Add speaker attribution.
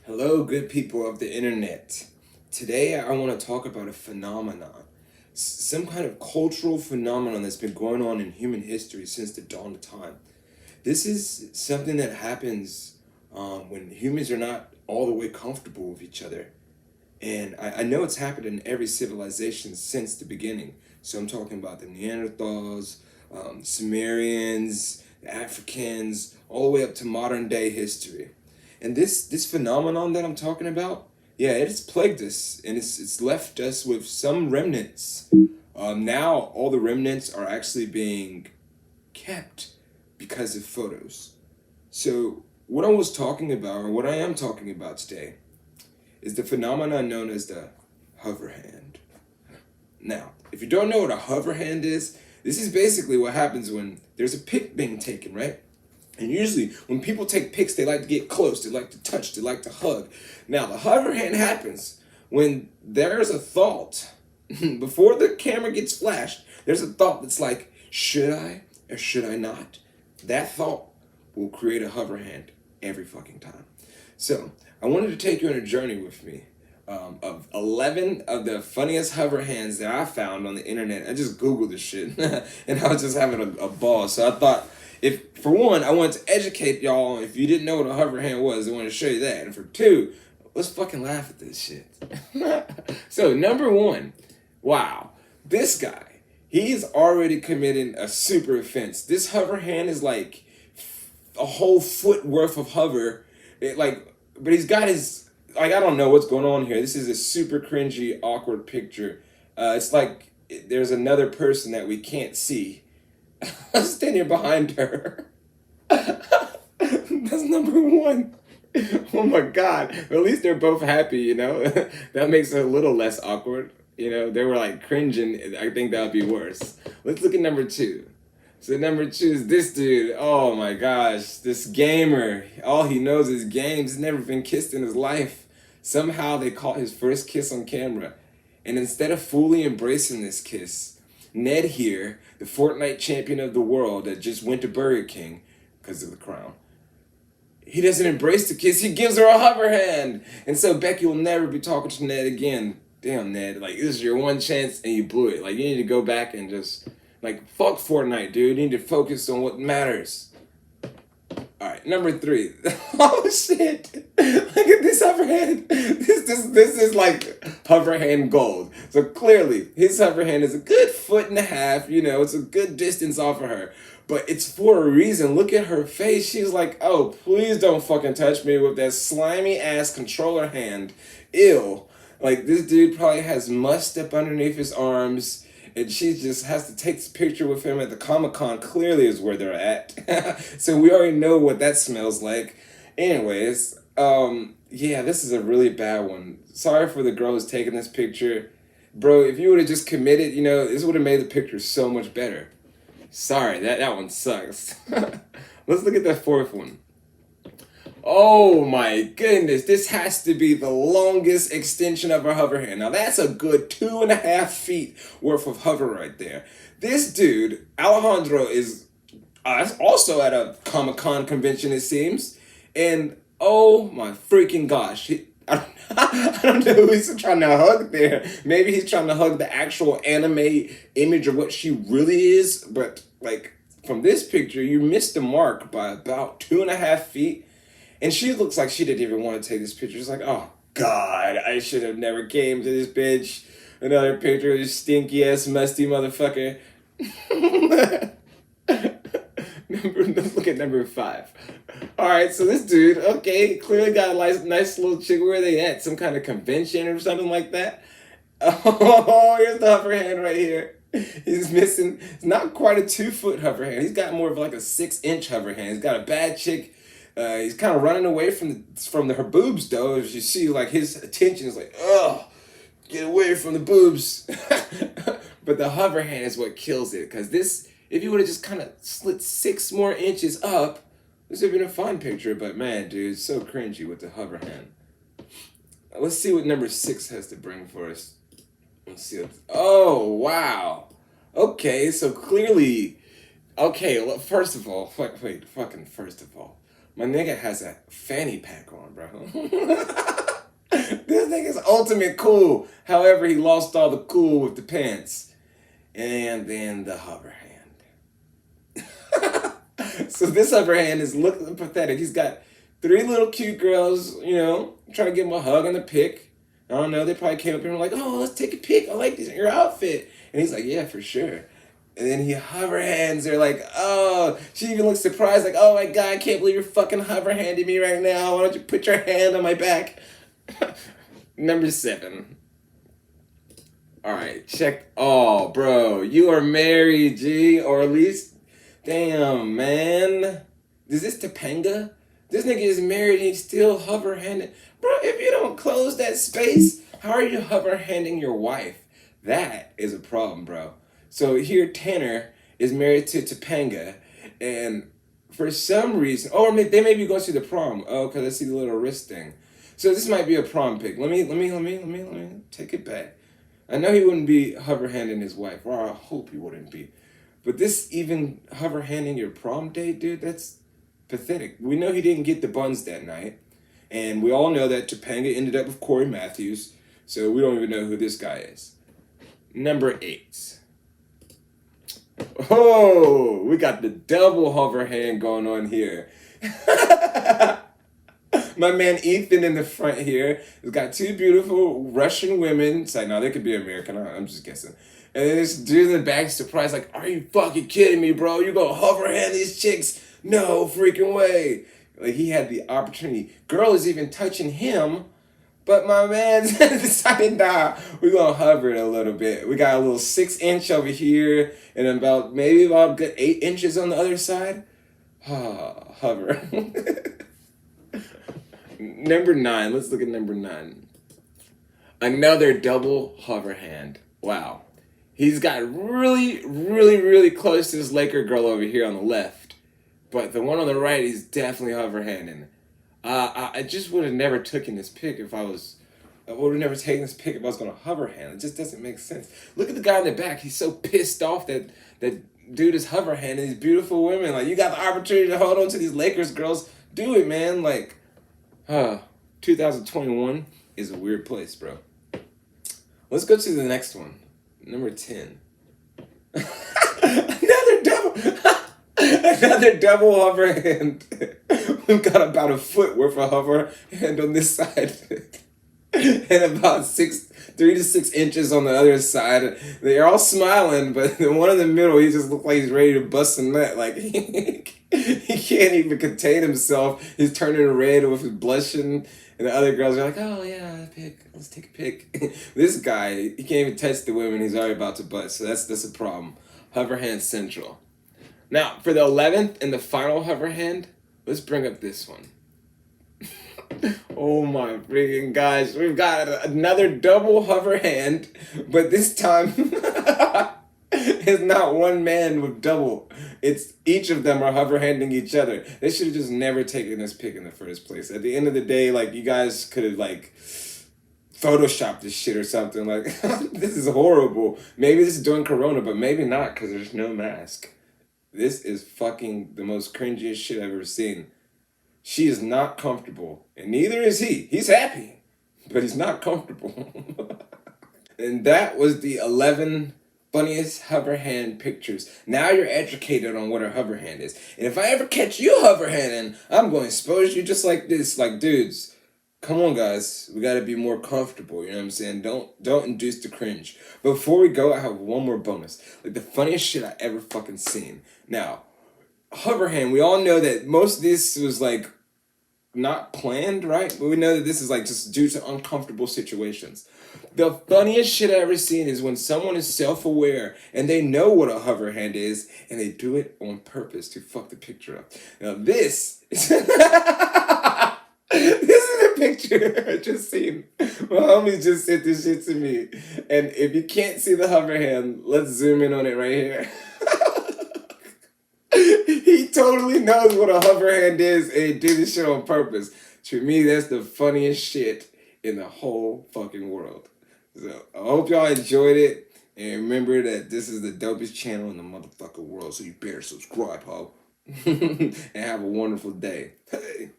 Speaker 1: Hello, good people of the internet. Today, I want to talk about a phenomenon, some kind of cultural phenomenon that's been going on in human history since the dawn of time. This is something that happens when humans are not all the way comfortable with each other. And I know it's happened in every civilization since the beginning. So I'm talking about the Neanderthals, Sumerians, the Africans, all the way up to modern day history. And this phenomenon that I'm talking about, yeah, it has plagued us, and it's left us with some remnants. Now all the remnants are actually being kept because of photos. So what I was talking about, or what I am talking about today, is the phenomenon known as the hover hand. Now, if you don't know what a hover hand is, this is basically what happens when there's a pic being taken, right? And usually, when people take pics, they like to get close, they like to touch, they like to hug. Now, the hover hand happens when there's a thought, before the camera gets flashed, there's a thought that's like, should I or should I not? That thought will create a hover hand every fucking time. So, I wanted to take you on a journey with me of 11 of the funniest hover hands that I found on the internet. I just Googled this shit and I was just having a ball. So I thought, if for one, I wanted to educate y'all. If you didn't know what a hover hand was, I wanted to show you that. And for two, let's fucking laugh at this shit. So, number one, wow, this guy, he's already committed a super offense. This hover hand is like a whole foot worth of hover. But he's got his, I don't know what's going on here. This is a super cringy, awkward picture. It's like there's another person that we can't see standing behind her. That's number one. Oh my God. At least they're both happy, you know? That makes it a little less awkward. You know, they were like cringing. I think that would be worse. Let's look at number two. So number two is this dude. Oh my gosh, this gamer. All he knows is games. He's never been kissed in his life. Somehow they caught his first kiss on camera. And instead of fully embracing this kiss, Ned here, the Fortnite champion of the world that just went to Burger King because of the crown, he doesn't embrace the kiss. He gives her a hover hand. And so Becky will never be talking to Ned again. Damn, Ned. Like, this is your one chance and you blew it. Like, you need to go back and just... Like, fuck Fortnite, dude. You need to focus on what matters. Alright, number three. Oh, shit. Look at this hover hand. This is like hover hand gold. So clearly, his hover hand is a good foot and a half. You know, it's a good distance off of her. But it's for a reason. Look at her face. She's like, oh, please don't fucking touch me with that slimy ass controller hand. Ew. Like, this dude probably has must up underneath his arms. And she just has to take this picture with him at the Comic-Con, clearly is where they're at. So we already know what that smells like. Anyways, yeah, this is a really bad one. Sorry for the girl who's taking this picture. Bro, if you would have just committed, you know, this would have made the picture so much better. Sorry, that one sucks. Let's look at that fourth one. Oh my goodness, this has to be the longest extension of a hover hand. Now that's a good 2.5 feet worth of hover right there. This dude, Alejandro, is also at a Comic-Con convention, it seems. And oh my freaking gosh, I don't know who he's trying to hug there. Maybe he's trying to hug the actual anime image of what she really is. But like from this picture, you missed the mark by about 2.5 feet. And she looks like she didn't even want to take this picture. She's like, oh, God, I should have never came to this bitch. Another picture of this stinky-ass, musty motherfucker. Let's look at number 5. All right, so this dude, okay, clearly got a nice little chick. Where are they at? Some kind of convention or something like that? Oh, here's the hover hand right here. He's missing, it's not quite a 2-foot hover hand. He's got more of like a 6-inch hover hand. He's got a bad chick. He's kind of running away from her boobs, though. As you see, like, his attention is like, oh, get away from the boobs. But the hover hand is what kills it. Because this, if you would have just kind of slid 6 more inches up, this would have been a fun picture. But man, dude, it's so cringy with the hover hand. Let's see what number 6 has to bring for us. Let's see. Oh, wow. Okay, so clearly, okay, well, first of all, first of all. My nigga has a fanny pack on, bro. This nigga's ultimate cool. However, he lost all the cool with the pants. And then the hover hand. So this hover hand is looking pathetic. He's got three little cute girls, trying to give him a hug and a pic. I don't know, they probably came up here and were like, oh, let's take a pic. I like your outfit. And he's like, yeah, for sure. And then he hover hands. They're like, oh, she even looks surprised, like, oh my God, I can't believe you're fucking hover handing me right now. Why don't you put your hand on my back? Number 7. All right, check. Oh, bro, you are married, G, or at least, damn, man. Is this Topanga? This nigga is married and he's still hover handing. Bro, if you don't close that space, how are you hover handing your wife? That is a problem, bro. So here, Tanner is married to Topanga, and for some reason, they may be going to the prom. Oh, because I see the little wrist thing. So this might be a prom pic. Let me take it back. I know he wouldn't be hover handing his wife, or I hope he wouldn't be. But this even hover handing your prom date, dude, that's pathetic. We know he didn't get the buns that night, and we all know that Topanga ended up with Corey Matthews, so we don't even know who this guy is. Number 8. Oh, we got the double hover hand going on here. My man Ethan in the front here has got two beautiful Russian women. It's like, no, they could be American. I'm just guessing. And then this dude in the back surprised, like, are you fucking kidding me, bro? You gonna hover hand these chicks? No freaking way. Like, he had the opportunity. Girl is even touching him, but my man decided, nah, we're gonna hover it a little bit. We got a little 6-inch over here, and about a good 8 inches on the other side. Hover. Number 9. Let's look at number 9. Another double hover hand. Wow. He's got really, really, really close to this Laker girl over here on the left. But the one on the right, he's definitely hover handing. I just would have never taken this pic if I was going to hover hand. It just doesn't make sense. Look at the guy in the back. He's so pissed off that dude is hover handing these beautiful women. Like, you got the opportunity to hold on to these Lakers girls. Do it, man. Like, 2021 is a weird place, bro. Let's go to the next one. Number 10. Another double hover hand. We've got about a foot worth of hover hand on this side. And about 3 to 6 inches on the other side. They're all smiling, but the one in the middle, he just looked like he's ready to bust a nut. Like, he can't even contain himself. He's turning red with his blushing. And the other girls are like, oh yeah, let's take a pic. This guy, he can't even touch the women. He's already about to bust. So that's a problem. Hover hand central. Now, for the 11th and the final hover hand, let's bring up this one. Oh my freaking gosh. We've got another double hover hand, but this time it's not one man with double. It's each of them are hover handing each other. They should have just never taken this pic in the first place. At the end of the day, like, you guys could have, like, photoshopped this shit or something. Like, this is horrible. Maybe this is during Corona, but maybe not because there's no mask. This is fucking the most cringiest shit I've ever seen. She is not comfortable, and neither is he. He's happy, but he's not comfortable. And that was the 11 funniest hover hand pictures. Now you're educated on what a hover hand is. And if I ever catch you hover handing, I'm going to expose you just like this. Like, dudes, come on, guys. We got to be more comfortable. You know what I'm saying? Don't induce the cringe. But before we go, I have one more bonus. Like, the funniest shit I ever fucking seen. Now, hover hand, we all know that most of this was, like, not planned, right? But we know that this is, like, just due to uncomfortable situations. The funniest shit I ever seen is when someone is self-aware and they know what a hover hand is and they do it on purpose to fuck the picture up. Now this is this is a picture I just seen. My homie just sent this shit to me. And if you can't see the hover hand, let's zoom in on it right here. He totally knows what a hover hand is and he did this shit on purpose. To me, that's the funniest shit in the whole fucking world. So I hope y'all enjoyed it. And remember that this is the dopest channel in the motherfucking world. So you better subscribe, ho. and have a wonderful day. Hey.